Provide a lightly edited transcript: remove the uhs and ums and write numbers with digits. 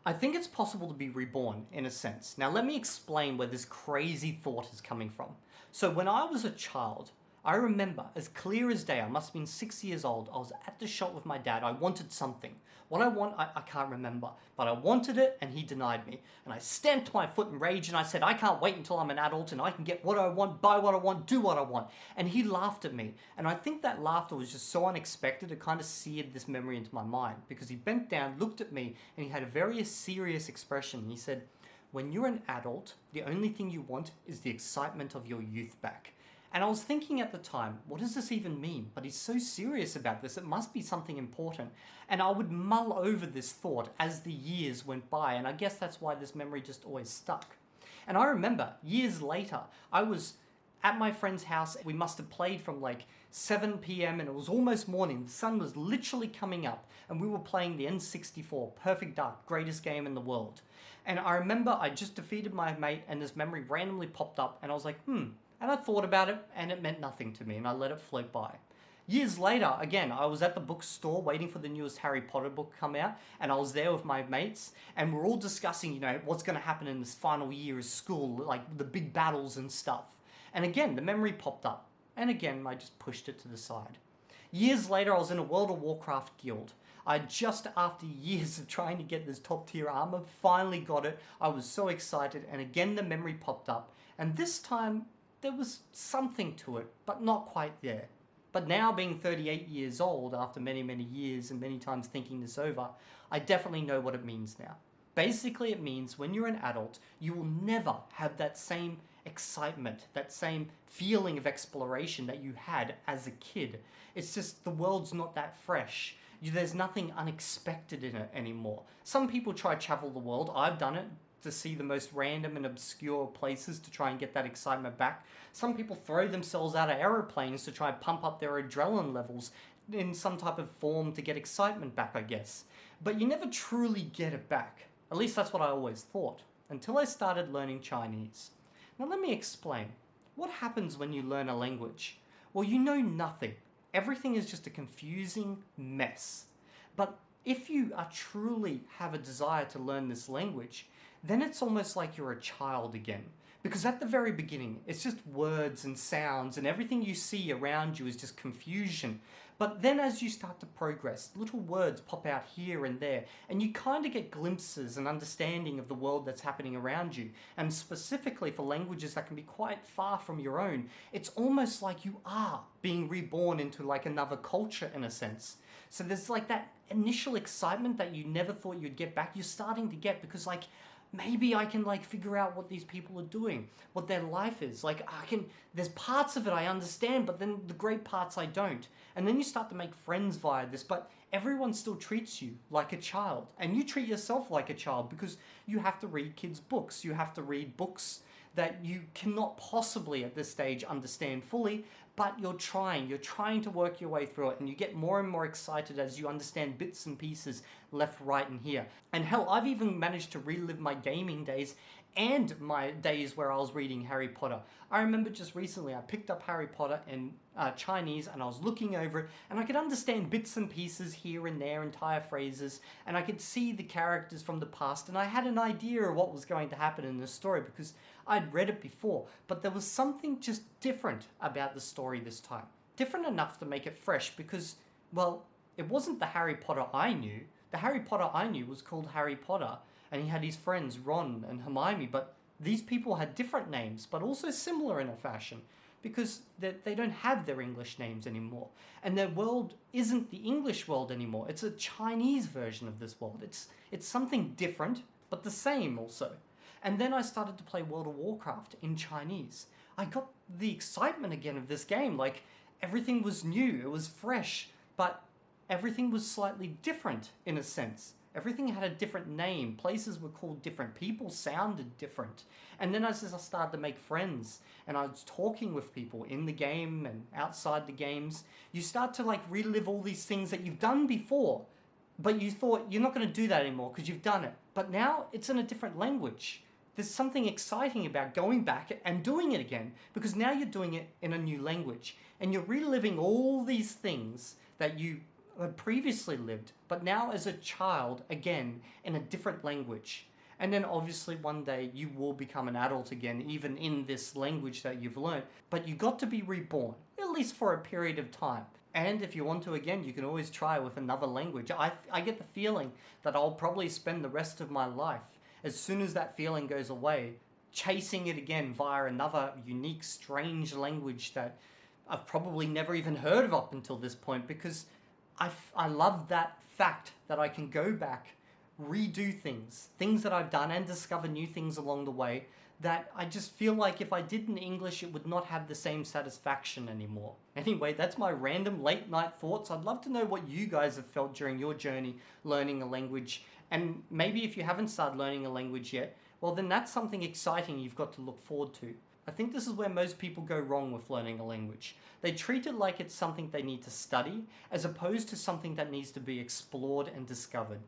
I think it's possible to be reborn, in a sense. Now let me explain where this crazy thought is coming from. So when I was a child, I remember, as clear as day, I must have been 6 years old, I was at the shop with my dad, I wanted something. What I can't remember, but I wanted it and he denied me. And I stamped my foot in rage and I said, I can't wait until I'm an adult and I can get what I want, buy what I want, do what I want. And he laughed at me. And I think that laughter was just so unexpected, it kind of seared this memory into my mind. Because he bent down, looked at me, and he had a very serious expression. He said, when you're an adult, the only thing you want is the excitement of your youth back. And I was thinking at the time, what does this even mean? But he's so serious about this, it must be something important. And I would mull over this thought as the years went by, and I guess that's why this memory just always stuck. And I remember, years later, I was at my friend's house. We must have played from like 7 p.m. and it was almost morning. The sun was literally coming up, and we were playing the N64, Perfect Dark, greatest game in the world. And I remember I just defeated my mate, and this memory randomly popped up, and I was like, And I thought about it, and it meant nothing to me, and I let it float by. Years later, again, I was at the bookstore waiting for the newest Harry Potter book to come out, and I was there with my mates, and we're all discussing, what's going to happen in this final year of school, like the big battles and stuff. And again, the memory popped up, and again, I just pushed it to the side. Years later, I was in a World of Warcraft guild. I just, after years of trying to get this top tier armor, finally got it. I was so excited, and again, the memory popped up, and this time, there was something to it, but not quite there. But now, being 38 years old, after many, many years and many times thinking this over, I definitely know what it means now. Basically, it means when you're an adult, you will never have that same excitement, that same feeling of exploration that you had as a kid. It's just the world's not that fresh. There's nothing unexpected in it anymore. Some people try to travel the world. I've done it, to see the most random and obscure places to try and get that excitement back. Some people throw themselves out of aeroplanes to try and pump up their adrenaline levels in some type of form to get excitement back, I guess. But you never truly get it back. At least that's what I always thought, until I started learning Chinese. Now let me explain. What happens when you learn a language? Well, you know nothing. Everything is just a confusing mess. But if you are truly have a desire to learn this language, then it's almost like you're a child again. Because at the very beginning, it's just words and sounds, and everything you see around you is just confusion. But then as you start to progress, little words pop out here and there, and you kind of get glimpses and understanding of the world that's happening around you. And specifically for languages that can be quite far from your own, it's almost like you are being reborn into like another culture in a sense. So there's like that initial excitement that you never thought you'd get back, you're starting to get, because like, maybe I can like figure out what these people are doing, what their life is. Like there's parts of it I understand, but then the great parts I don't. And then you start to make friends via this, but everyone still treats you like a child. And you treat yourself like a child because you have to read kids' books. You have to read books that you cannot possibly at this stage understand fully, but you're trying to work your way through it, and you get more and more excited as you understand bits and pieces left, right, and here. And hell, I've even managed to relive my gaming days and my days where I was reading Harry Potter. I remember just recently I picked up Harry Potter in Chinese, and I was looking over it, and I could understand bits and pieces here and there, entire phrases, and I could see the characters from the past, and I had an idea of what was going to happen in the story because I'd read it before. But there was something just different about the story this time. Different enough to make it fresh because, well, it wasn't the Harry Potter I knew. The Harry Potter I knew was called Harry Potter, and he had his friends Ron and Hermione, but these people had different names, but also similar in a fashion, because they don't have their English names anymore. And their world isn't the English world anymore. It's a Chinese version of this world. It's something different, but the same also. And then I started to play World of Warcraft in Chinese. I got the excitement again of this game. Like, everything was new, it was fresh, but everything was slightly different in a sense. Everything had a different name, places were called different, people sounded different. And then as I started to make friends, and I was talking with people in the game and outside the games, you start to like relive all these things that you've done before, but you thought you're not going to do that anymore because you've done it. But now it's in a different language. There's something exciting about going back and doing it again, because now you're doing it in a new language, and you're reliving all these things that you had previously lived, but now as a child, again, in a different language. And then obviously one day you will become an adult again, even in this language that you've learned. But you got to be reborn, at least for a period of time. And if you want to again, you can always try with another language. I get the feeling that I'll probably spend the rest of my life, as soon as that feeling goes away, chasing it again via another unique, strange language that I've probably never even heard of up until this point, because I love that fact that I can go back, redo things that I've done, and discover new things along the way that I just feel like if I did in English, it would not have the same satisfaction anymore. Anyway, that's my random late night thoughts. I'd love to know what you guys have felt during your journey learning a language. And maybe if you haven't started learning a language yet, well then that's something exciting you've got to look forward to. I think this is where most people go wrong with learning a language. They treat it like it's something they need to study, as opposed to something that needs to be explored and discovered.